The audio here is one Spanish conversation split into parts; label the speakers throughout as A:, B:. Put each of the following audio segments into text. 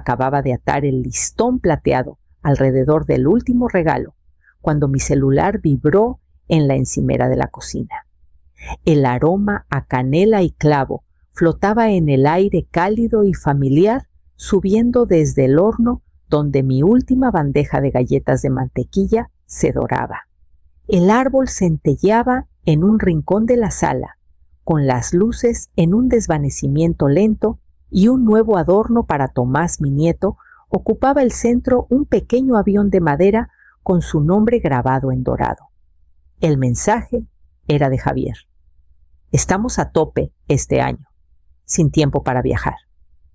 A: acababa de atar el listón plateado alrededor del último regalo cuando mi celular vibró en la encimera de la cocina. El aroma a canela y clavo flotaba en el aire cálido y familiar, subiendo desde el horno donde mi última bandeja de galletas de mantequilla se doraba. El árbol centelleaba en un rincón de la sala, con las luces en un desvanecimiento lento, y un nuevo adorno para Tomás, mi nieto, ocupaba el centro un pequeño avión de madera con su nombre grabado en dorado. El mensaje era de Javier. Estamos a tope este año, sin tiempo para viajar.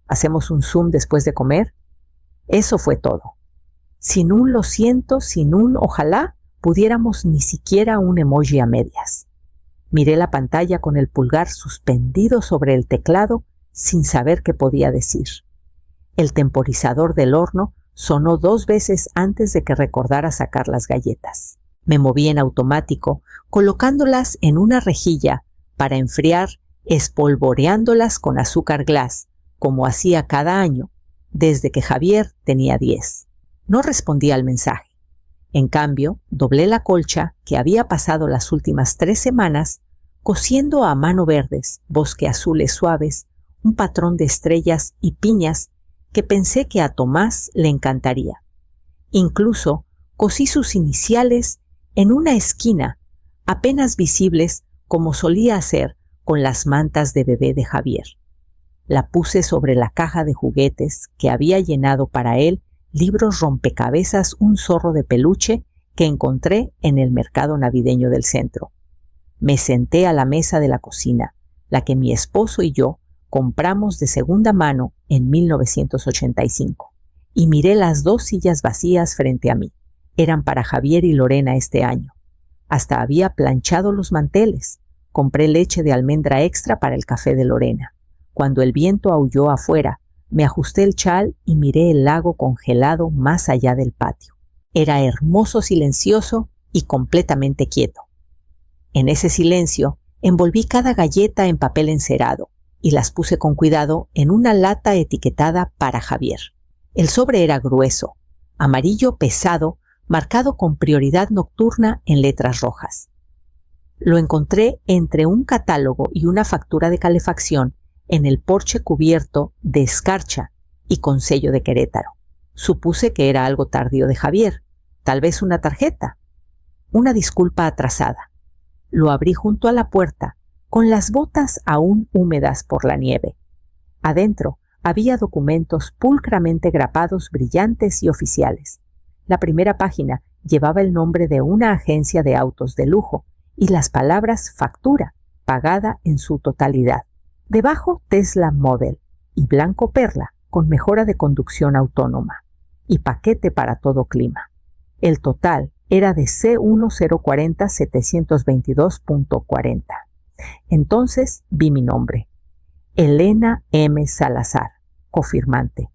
A: ¿Hacemos un Zoom después de comer? Eso fue todo. Sin un lo siento, sin un ojalá, pudiéramos ni siquiera un emoji a medias. Miré la pantalla con el pulgar suspendido sobre el teclado sin saber qué podía decir. El temporizador del horno sonó 2 veces antes de que recordara sacar las galletas. Me moví en automático, colocándolas en una rejilla para enfriar, espolvoreándolas con azúcar glass, como hacía cada año, desde que Javier tenía 10. No respondí al mensaje. En cambio, doblé la colcha que había pasado las últimas 3 semanas cosiendo a mano verdes, bosque azules suaves, un patrón de estrellas y piñas que pensé que a Tomás le encantaría. Incluso cosí sus iniciales en una esquina, apenas visibles como solía hacer con las mantas de bebé de Javier. La puse sobre la caja de juguetes que había llenado para él libros rompecabezas un zorro de peluche que encontré en el mercado navideño del centro. Me senté a la mesa de la cocina, la que mi esposo y yo compramos de segunda mano en 1985, y miré las 2 sillas vacías frente a mí. Eran para Javier y Lorena este año. Hasta había planchado los manteles. Compré leche de almendra extra para el café de Lorena. Cuando el viento aulló afuera, me ajusté el chal y miré el lago congelado más allá del patio. Era hermoso, silencioso y completamente quieto. En ese silencio, envolví cada galleta en papel encerado y las puse con cuidado en una lata etiquetada para Javier. El sobre era grueso, amarillo pesado, marcado con prioridad nocturna en letras rojas. Lo encontré entre un catálogo y una factura de calefacción en el porche cubierto de escarcha y con sello de Querétaro. Supuse que era algo tardío de Javier, tal vez una tarjeta, una disculpa atrasada. Lo abrí junto a la puerta, con las botas aún húmedas por la nieve. Adentro había documentos pulcramente grapados, brillantes y oficiales. La primera página llevaba el nombre de una agencia de autos de lujo y las palabras factura, pagada en su totalidad. Debajo Tesla Model y blanco perla con mejora de conducción autónoma y paquete para todo clima. El total era de C1040 722.40. Entonces vi mi nombre. Elena M. Salazar, cofirmante.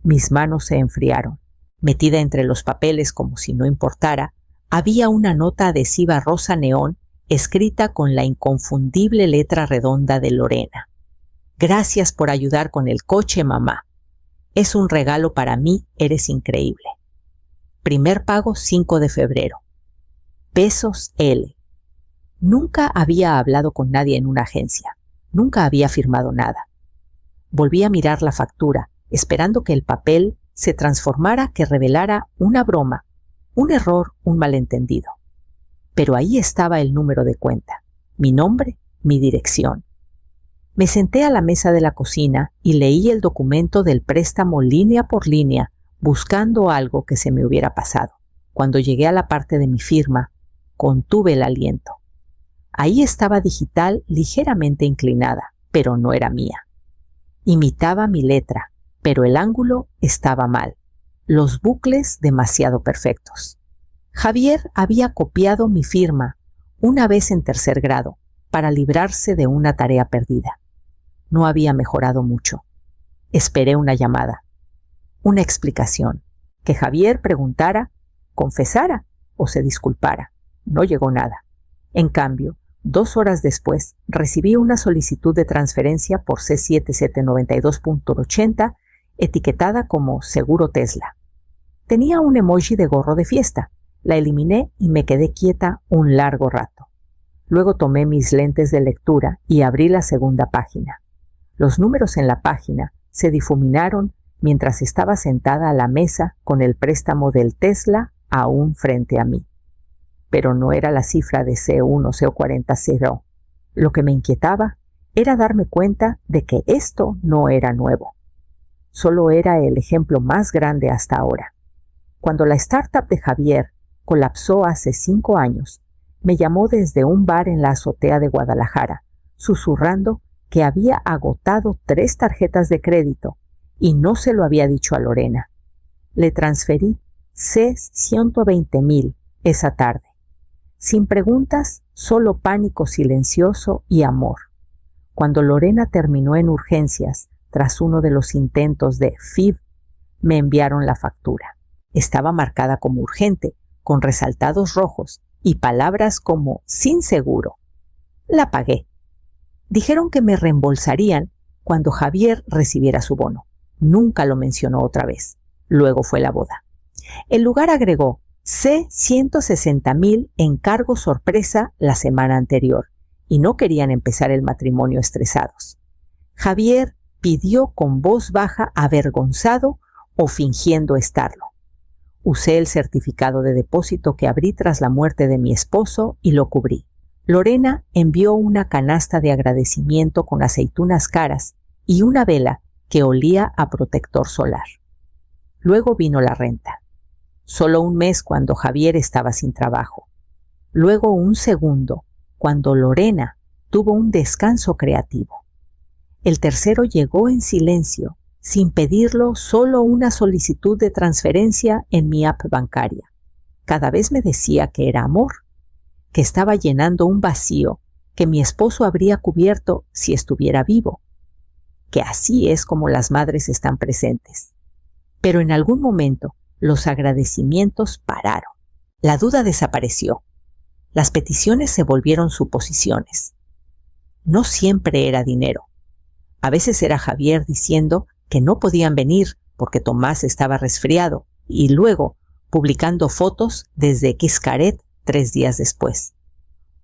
A: Mis manos se enfriaron. Metida entre los papeles como si no importara, había una nota adhesiva rosa neón escrita con la inconfundible letra redonda de Lorena. Gracias por ayudar con el coche, mamá. Es un regalo para mí, eres increíble. Primer pago 5 de febrero. Pesos L. Nunca había hablado con nadie en una agencia. Nunca había firmado nada. Volví a mirar la factura, esperando que el papel se transformara, que revelara una broma, un error, un malentendido. Pero ahí estaba el número de cuenta, mi nombre, mi dirección. Me senté a la mesa de la cocina y leí el documento del préstamo línea por línea, buscando algo que se me hubiera pasado. Cuando llegué a la parte de mi firma, contuve el aliento. Ahí estaba digital ligeramente inclinada, pero no era mía. Imitaba mi letra, pero el ángulo estaba mal, los bucles demasiado perfectos. Javier había copiado mi firma una vez en 3er grado para librarse de una tarea perdida. No había mejorado mucho. Esperé una llamada, una explicación, que Javier preguntara, confesara o se disculpara. No llegó nada. En cambio, 2 horas después, recibí una solicitud de transferencia por C7792.80 etiquetada como Seguro Tesla. Tenía un emoji de gorro de fiesta. La eliminé y me quedé quieta un largo rato. Luego tomé mis lentes de lectura y abrí la segunda página. Los números en la página se difuminaron mientras estaba sentada a la mesa con el préstamo del Tesla aún frente a mí. Pero no era la cifra de C1 o C40. Lo que me inquietaba era darme cuenta de que esto no era nuevo. Solo era el ejemplo más grande hasta ahora. Cuando la startup de Javier colapsó hace 5 años, me llamó desde un bar en la azotea de Guadalajara, susurrando que había agotado 3 tarjetas de crédito y no se lo había dicho a Lorena. Le transferí C$120,000 esa tarde. Sin preguntas, solo pánico silencioso y amor. Cuando Lorena terminó en urgencias, tras uno de los intentos de FIV, me enviaron la factura. Estaba marcada como urgente, con resaltados rojos y palabras como sin seguro. La pagué. Dijeron que me reembolsarían cuando Javier recibiera su bono. Nunca lo mencionó otra vez. Luego fue la boda. El lugar agregó C$160,000 en cargo sorpresa la semana anterior y no querían empezar el matrimonio estresados. Javier pidió con voz baja, avergonzado o fingiendo estarlo. Usé el certificado de depósito que abrí tras la muerte de mi esposo y lo cubrí. Lorena envió una canasta de agradecimiento con aceitunas caras y una vela que olía a protector solar. Luego vino la renta. Solo un mes cuando Javier estaba sin trabajo. Luego un segundo cuando Lorena tuvo un descanso creativo. El tercero llegó en silencio, sin pedirlo, solo una solicitud de transferencia en mi app bancaria. Cada vez me decía que era amor, que estaba llenando un vacío que mi esposo habría cubierto si estuviera vivo, que así es como las madres están presentes. Pero en algún momento los agradecimientos pararon. La duda desapareció. Las peticiones se volvieron suposiciones. No siempre era dinero. A veces era Javier diciendo que no podían venir porque Tomás estaba resfriado y luego publicando fotos desde Xcaret 3 días después.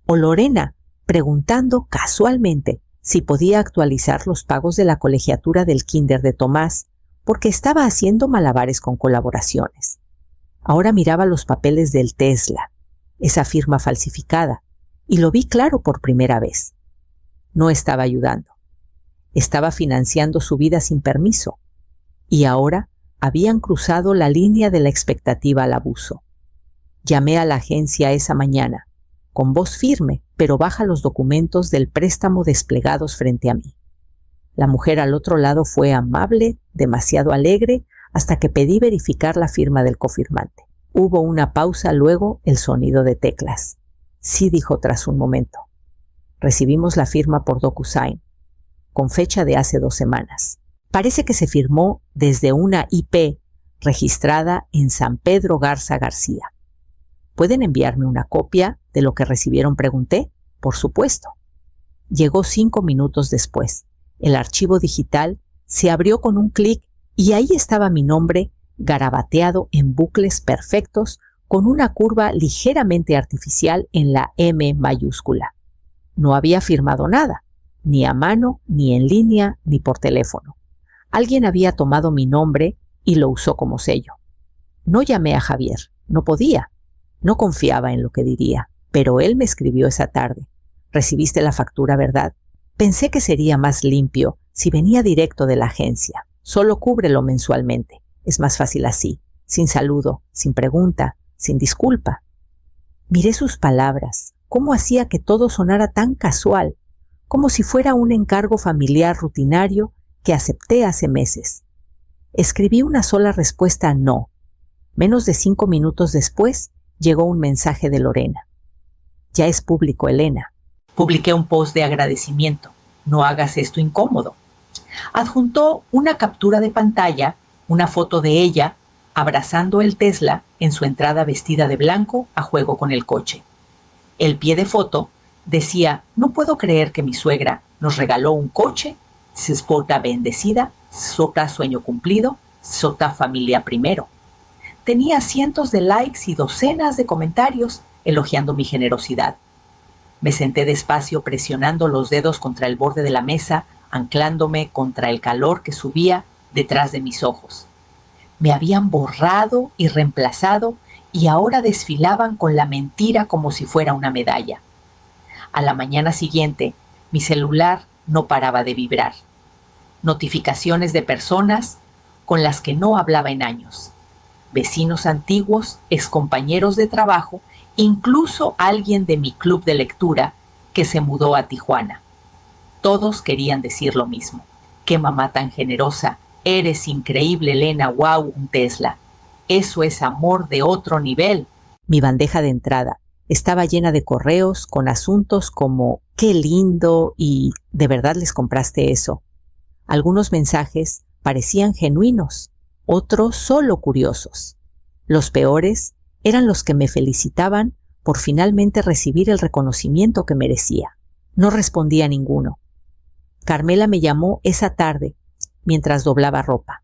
A: O Lorena preguntando casualmente si podía actualizar los pagos de la colegiatura del kinder de Tomás porque estaba haciendo malabares con colaboraciones. Ahora miraba los papeles del Tesla, esa firma falsificada, y lo vi claro por primera vez. No estaba ayudando. Estaba financiando su vida sin permiso. Y ahora habían cruzado la línea de la expectativa al abuso. Llamé a la agencia esa mañana, con voz firme, pero baja los documentos del préstamo desplegados frente a mí. La mujer al otro lado fue amable, demasiado alegre, hasta que pedí verificar la firma del cofirmante. Hubo una pausa, luego el sonido de teclas. Sí, dijo tras un momento. Recibimos la firma por DocuSign, con fecha de hace 2 semanas. Parece que se firmó desde una IP registrada en San Pedro Garza García. ¿Pueden enviarme una copia de lo que recibieron?, pregunté. Por supuesto. Llegó 5 minutos después. El archivo digital se abrió con un clic y ahí estaba mi nombre garabateado en bucles perfectos con una curva ligeramente artificial en la M mayúscula. No había firmado nada, ni a mano, ni en línea, ni por teléfono. Alguien había tomado mi nombre y lo usó como sello. No llamé a Javier, no podía. No confiaba en lo que diría, pero él me escribió esa tarde. ¿Recibiste la factura, verdad? Pensé que sería más limpio si venía directo de la agencia. Solo cúbrelo mensualmente. Es más fácil así, sin saludo, sin pregunta, sin disculpa. Miré sus palabras, cómo hacía que todo sonara tan casual, como si fuera un encargo familiar rutinario que acepté hace meses. Escribí una sola respuesta no. Menos de 5 minutos después, llegó un mensaje de Lorena. Ya es público, Elena. Publiqué un post de agradecimiento. No hagas esto incómodo. Adjuntó una captura de pantalla, una foto de ella abrazando el Tesla en su entrada vestida de blanco a juego con el coche. El pie de foto decía: no puedo creer que mi suegra nos regaló un coche, se porta bendecida, Sota sueño cumplido, sota familia primero. Tenía cientos de likes y docenas de comentarios elogiando mi generosidad. Me senté despacio presionando los dedos contra el borde de la mesa, anclándome contra el calor que subía detrás de mis ojos. Me habían borrado y reemplazado y ahora desfilaban con la mentira como si fuera una medalla. A la mañana siguiente, mi celular no paraba de vibrar. Notificaciones de personas con las que no hablaba en años. Vecinos antiguos, excompañeros de trabajo, incluso alguien de mi club de lectura que se mudó a Tijuana. Todos querían decir lo mismo. ¡Qué mamá tan generosa! Eres increíble, Elena. ¡Wow! Un Tesla. Eso es amor de otro nivel. Mi bandeja de entrada estaba llena de correos con asuntos como ¡qué lindo! Y ¿de verdad les compraste eso? Algunos mensajes parecían genuinos, otros solo curiosos. Los peores eran los que me felicitaban por finalmente recibir el reconocimiento que merecía. No respondí a ninguno. Carmela me llamó esa tarde mientras doblaba ropa.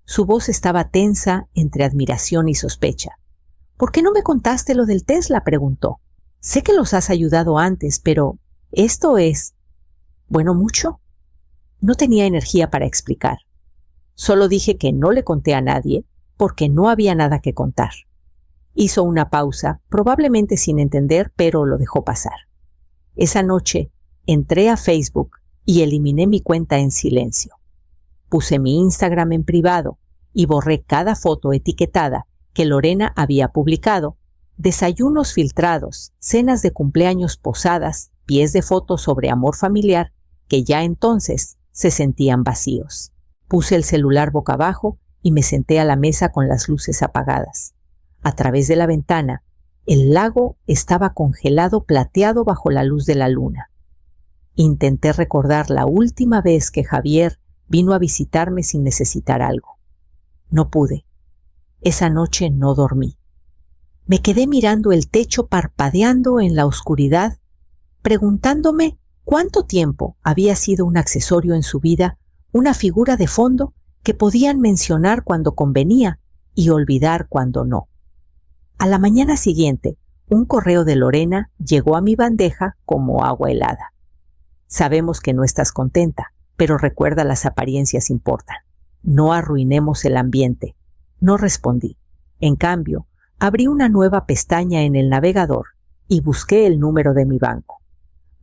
A: Su voz estaba tensa entre admiración y sospecha. ¿Por qué no me contaste lo del Tesla?, preguntó. Sé que los has ayudado antes, pero esto es... ¿bueno, mucho? No tenía energía para explicar. Solo dije que no le conté a nadie porque no había nada que contar. Hizo una pausa, probablemente sin entender, pero lo dejó pasar. Esa noche entré a Facebook y eliminé mi cuenta en silencio. Puse mi Instagram en privado y borré cada foto etiquetada que Lorena había publicado, desayunos filtrados, cenas de cumpleaños posadas, pies de fotos sobre amor familiar que ya entonces se sentían vacíos. Puse el celular boca abajo y me senté a la mesa con las luces apagadas. A través de la ventana, el lago estaba congelado plateado bajo la luz de la luna. Intenté recordar la última vez que Javier vino a visitarme sin necesitar algo. No pude. Esa noche no dormí. Me quedé mirando el techo parpadeando en la oscuridad, preguntándome cuánto tiempo había sido un accesorio en su vida, una figura de fondo que podían mencionar cuando convenía y olvidar cuando no. A la mañana siguiente, un correo de Lorena llegó a mi bandeja como agua helada. Sabemos que no estás contenta, pero recuerda, las apariencias importan. No arruinemos el ambiente. No respondí. En cambio, abrí una nueva pestaña en el navegador y busqué el número de mi banco.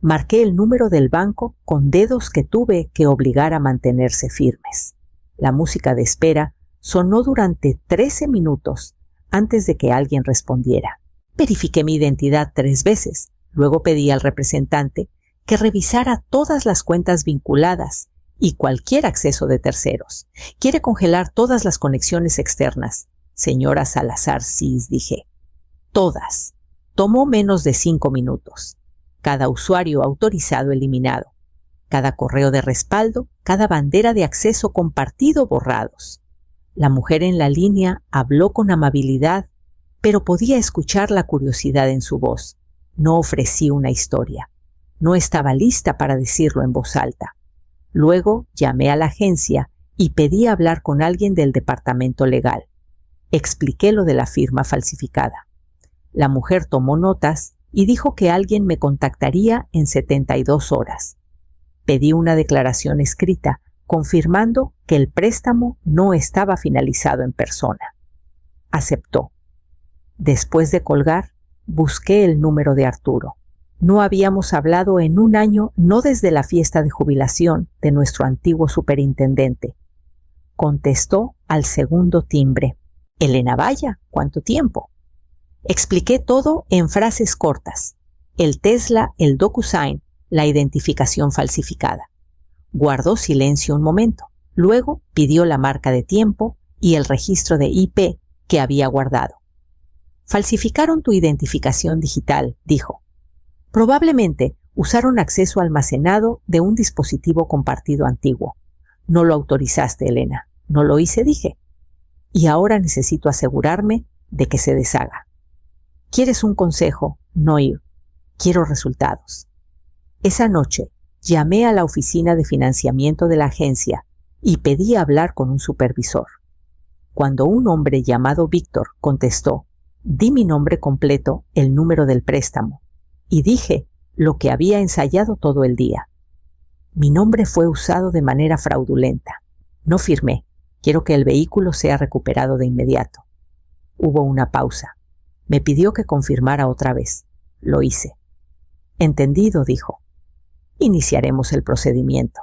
A: Marqué el número del banco con dedos que tuve que obligar a mantenerse firmes. La música de espera sonó durante 13 minutos antes de que alguien respondiera. Verifiqué mi identidad 3 veces. Luego pedí al representante que revisara todas las cuentas vinculadas y cualquier acceso de terceros. Quiere congelar todas las conexiones externas. Señora Salazar, sí, dije. Todas. Tomó menos de 5 minutos. Cada usuario autorizado eliminado. Cada correo de respaldo, cada bandera de acceso compartido borrados. La mujer en la línea habló con amabilidad, pero podía escuchar la curiosidad en su voz. No ofrecí una historia. No estaba lista para decirlo en voz alta. Luego llamé a la agencia y pedí hablar con alguien del departamento legal. Expliqué lo de la firma falsificada. La mujer tomó notas y dijo que alguien me contactaría en 72 horas. Pedí una declaración escrita confirmando que el préstamo no estaba finalizado en persona. Aceptó. Después de colgar, busqué el número de Arturo. No habíamos hablado en un año, no desde la fiesta de jubilación de nuestro antiguo superintendente. Contestó al segundo timbre. Elena, vaya, ¿cuánto tiempo? Expliqué todo en frases cortas. El Tesla, el DocuSign, la identificación falsificada. Guardó silencio un momento. Luego pidió la marca de tiempo y el registro de IP que había guardado. Falsificaron tu identificación digital, dijo. Probablemente usaron acceso almacenado de un dispositivo compartido antiguo. No lo autorizaste, Elena. No lo hice, dije. Y ahora necesito asegurarme de que se deshaga. ¿Quieres un consejo? No ir. Quiero resultados. Esa noche llamé a la oficina de financiamiento de la agencia y pedí hablar con un supervisor. Cuando un hombre llamado Víctor contestó, di mi nombre completo, el número del préstamo, y dije lo que había ensayado todo el día. Mi nombre fue usado de manera fraudulenta. No firmé. Quiero que el vehículo sea recuperado de inmediato. Hubo una pausa. Me pidió que confirmara otra vez. Lo hice. Entendido, dijo. Iniciaremos el procedimiento.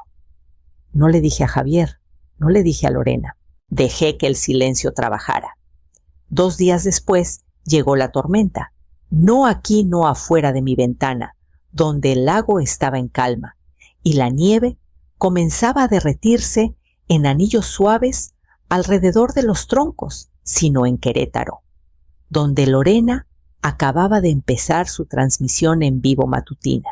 A: No le dije a Javier, no le dije a Lorena. Dejé que el silencio trabajara. 2 días después llegó la tormenta. No aquí, no afuera de mi ventana, donde el lago estaba en calma, y la nieve comenzaba a derretirse en anillos suaves alrededor de los troncos, sino en Querétaro, donde Lorena acababa de empezar su transmisión en vivo matutina.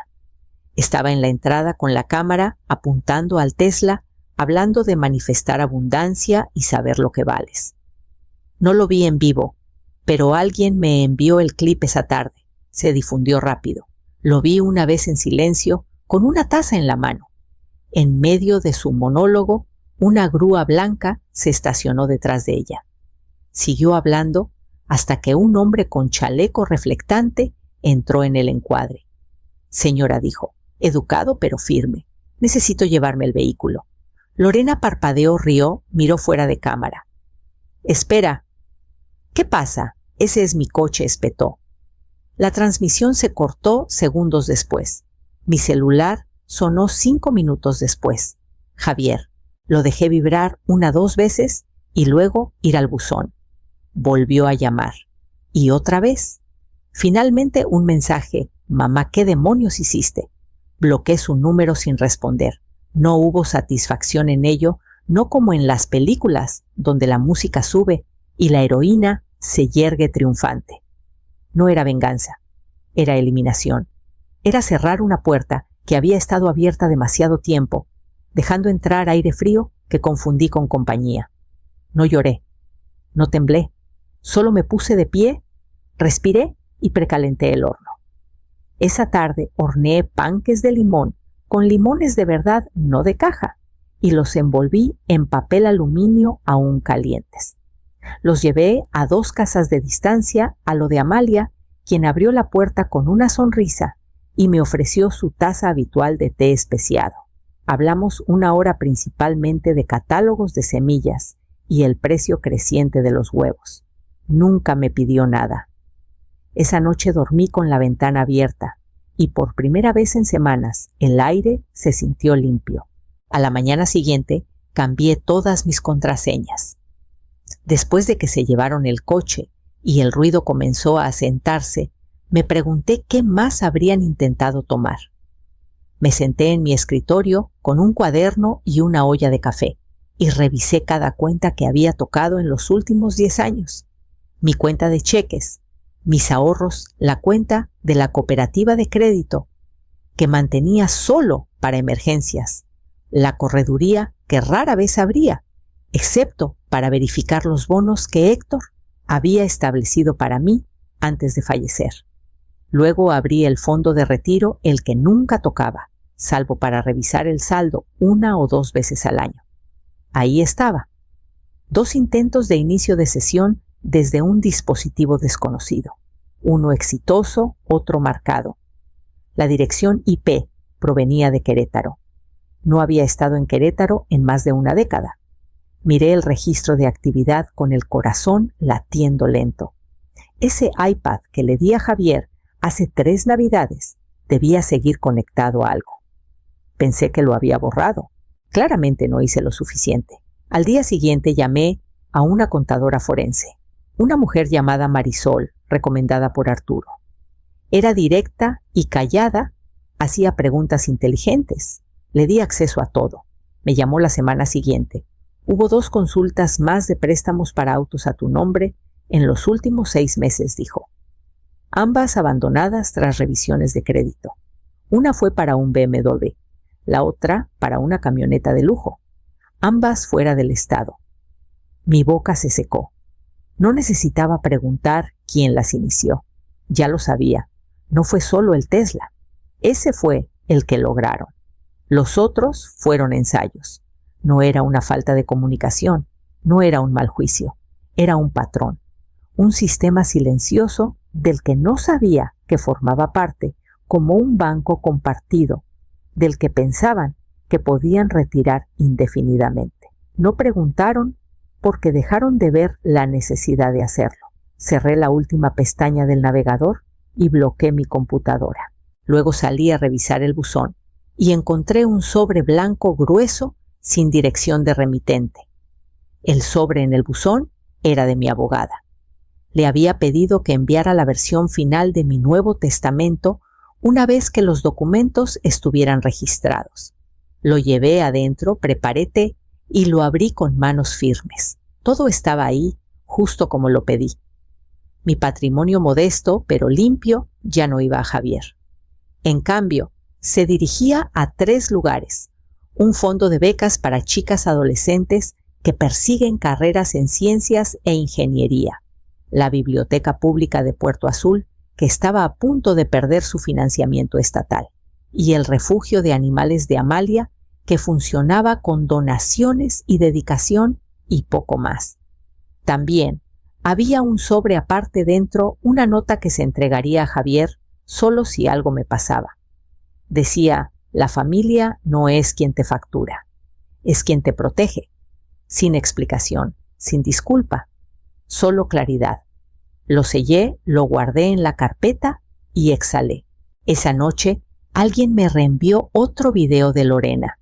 A: Estaba en la entrada con la cámara apuntando al Tesla, hablando de manifestar abundancia y saber lo que vales. No lo vi en vivo, pero alguien me envió el clip esa tarde. Se difundió rápido. Lo vi una vez en silencio, con una taza en la mano. En medio de su monólogo, una grúa blanca se estacionó detrás de ella. Siguió hablando hasta que un hombre con chaleco reflectante entró en el encuadre. Señora, dijo, educado pero firme, necesito llevarme el vehículo. Lorena parpadeó, rió, miró fuera de cámara. Espera. ¿Qué pasa? Ese es mi coche, espetó. La transmisión se cortó segundos después. Mi celular sonó 5 minutos después. Javier. Lo dejé vibrar 1 o 2 veces y luego ir al buzón. Volvió a llamar. Y otra vez. Finalmente un mensaje. Mamá, ¿qué demonios hiciste? Bloqueé su número sin responder. No hubo satisfacción en ello, no como en las películas, donde la música sube y la heroína se yergue triunfante. No era venganza, era eliminación. Era cerrar una puerta que había estado abierta demasiado tiempo, dejando entrar aire frío que confundí con compañía. No lloré, no temblé, solo me puse de pie, respiré y precalenté el horno. Esa tarde horneé panques de limón, con limones de verdad, no de caja, y los envolví en papel aluminio aún calientes. Los llevé a 2 casas de distancia a lo de Amalia, quien abrió la puerta con una sonrisa y me ofreció su taza habitual de té especiado. Hablamos 1 hora principalmente de catálogos de semillas y el precio creciente de los huevos. Nunca me pidió nada. Esa noche dormí con la ventana abierta y por primera vez en semanas el aire se sintió limpio. A la mañana siguiente cambié todas mis contraseñas. Después de que se llevaron el coche y el ruido comenzó a asentarse, me pregunté qué más habrían intentado tomar. Me senté en mi escritorio con un cuaderno y una olla de café y revisé cada cuenta que había tocado en los últimos 10 años. Mi cuenta de cheques, mis ahorros, la cuenta de la cooperativa de crédito que mantenía solo para emergencias, la correduría que rara vez abría, excepto para verificar los bonos que Héctor había establecido para mí antes de fallecer. Luego abrí el fondo de retiro, el que nunca tocaba, salvo para revisar el saldo 1 o 2 veces al año. Ahí estaba. 2 intentos de inicio de sesión desde un dispositivo desconocido. Uno exitoso, otro marcado. La dirección IP provenía de Querétaro. No había estado en Querétaro en más de 1 década. Miré el registro de actividad con el corazón latiendo lento. Ese iPad que le di a Javier hace 3 navidades debía seguir conectado a algo. Pensé que lo había borrado. Claramente no hice lo suficiente. Al día siguiente llamé a una contadora forense, una mujer llamada Marisol, recomendada por Arturo. Era directa y callada, hacía preguntas inteligentes. Le di acceso a todo. Me llamó la semana siguiente. Hubo 2 consultas más de préstamos para autos a tu nombre en los últimos 6 meses, dijo. Ambas abandonadas tras revisiones de crédito. Una fue para un BMW, la otra para una camioneta de lujo. Ambas fuera del estado. Mi boca se secó. No necesitaba preguntar quién las inició. Ya lo sabía. No fue solo el Tesla. Ese fue el que lograron. Los otros fueron ensayos. No era una falta de comunicación, no era un mal juicio, era un patrón, un sistema silencioso del que no sabía que formaba parte, como un banco compartido, del que pensaban que podían retirar indefinidamente. No preguntaron porque dejaron de ver la necesidad de hacerlo. Cerré la última pestaña del navegador y bloqueé mi computadora. Luego salí a revisar el buzón y encontré un sobre blanco grueso sin dirección de remitente. El sobre en el buzón era de mi abogada. Le había pedido que enviara la versión final de mi Nuevo Testamento una vez que los documentos estuvieran registrados. Lo llevé adentro, preparé té y lo abrí con manos firmes. Todo estaba ahí, justo como lo pedí. Mi patrimonio modesto, pero limpio, ya no iba a Javier. En cambio, se dirigía a 3 lugares: un fondo de becas para chicas adolescentes que persiguen carreras en ciencias e ingeniería, la Biblioteca Pública de Puerto Azul, que estaba a punto de perder su financiamiento estatal, y el refugio de animales de Amalia, que funcionaba con donaciones y dedicación y poco más. También había un sobre aparte dentro, una nota que se entregaría a Javier solo si algo me pasaba. Decía: la familia no es quien te factura, es quien te protege. Sin explicación, sin disculpa, solo claridad. Lo sellé, lo guardé en la carpeta y exhalé. Esa noche alguien me reenvió otro video de Lorena.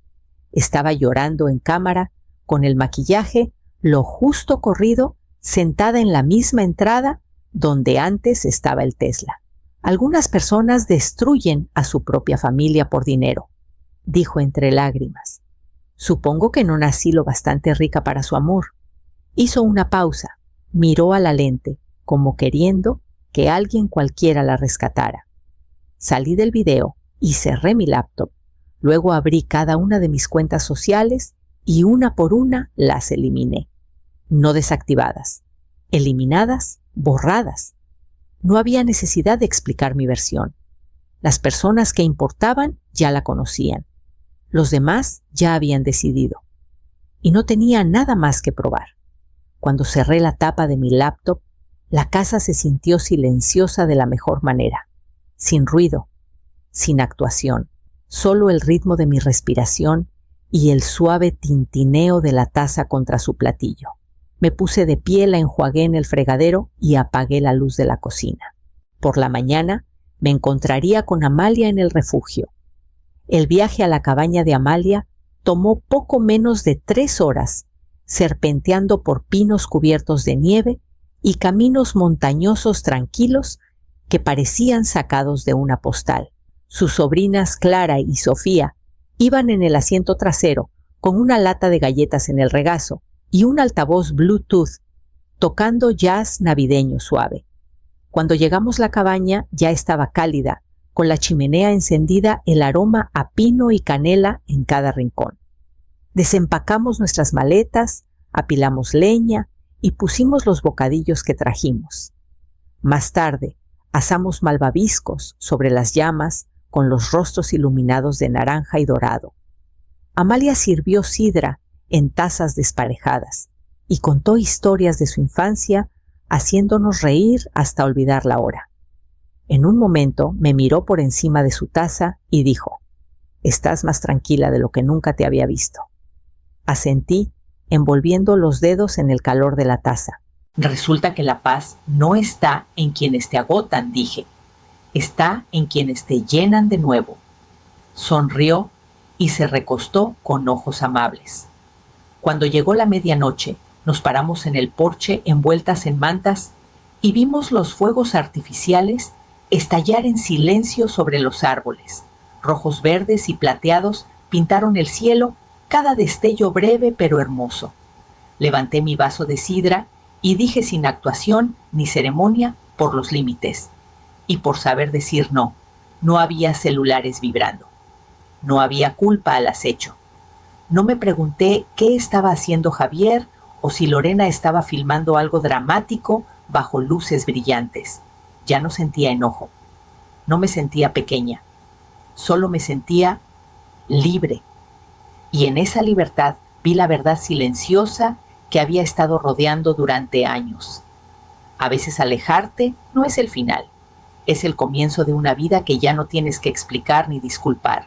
A: Estaba llorando en cámara, con el maquillaje lo justo corrido, sentada en la misma entrada donde antes estaba el Tesla. Algunas personas destruyen a su propia familia por dinero, dijo entre lágrimas. Supongo que no nací lo bastante rica para su amor. Hizo una pausa, miró a la lente, como queriendo que alguien cualquiera la rescatara. Salí del video y cerré mi laptop. Luego abrí cada una de mis cuentas sociales y una por una las eliminé. No desactivadas, eliminadas, borradas. No había necesidad de explicar mi versión. Las personas que importaban ya la conocían. Los demás ya habían decidido. Y no tenía nada más que probar. Cuando cerré la tapa de mi laptop, la casa se sintió silenciosa de la mejor manera. Sin ruido, sin actuación, solo el ritmo de mi respiración y el suave tintineo de la taza contra su platillo. Me puse de pie, la enjuagué en el fregadero y apagué la luz de la cocina. Por la mañana me encontraría con Amalia en el refugio. El viaje a la cabaña de Amalia tomó poco menos de 3 horas, serpenteando por pinos cubiertos de nieve y caminos montañosos tranquilos que parecían sacados de una postal. Sus sobrinas Clara y Sofía iban en el asiento trasero con una lata de galletas en el regazo y un altavoz Bluetooth, tocando jazz navideño suave. Cuando llegamos la cabaña ya estaba cálida, con la chimenea encendida, el aroma a pino y canela en cada rincón. Desempacamos nuestras maletas, apilamos leña y pusimos los bocadillos que trajimos. Más tarde, asamos malvaviscos sobre las llamas con los rostros iluminados de naranja y dorado. Amalia sirvió sidra en tazas desparejadas y contó historias de su infancia, haciéndonos reír hasta olvidar la hora. En un momento me miró por encima de su taza y dijo: «Estás más tranquila de lo que nunca te había visto». Asentí, envolviendo los dedos en el calor de la taza. «Resulta que la paz no está en quienes te agotan», dije. «Está en quienes te llenan de nuevo». Sonrió y se recostó con ojos amables. Cuando llegó la medianoche, nos paramos en el porche envueltas en mantas y vimos los fuegos artificiales estallar en silencio sobre los árboles. Rojos, verdes y plateados pintaron el cielo, cada destello breve pero hermoso. Levanté mi vaso de sidra y dije sin actuación ni ceremonia por los límites y por saber decir no. No había celulares vibrando. No había culpa al acecho. No me pregunté qué estaba haciendo Javier o si Lorena estaba filmando algo dramático bajo luces brillantes. Ya no sentía enojo. No me sentía pequeña. Solo me sentía libre. Y en esa libertad Vi la verdad silenciosa que había estado rodeando durante años. A veces alejarte no es el final, es el comienzo de una vida que ya no tienes que explicar ni disculpar.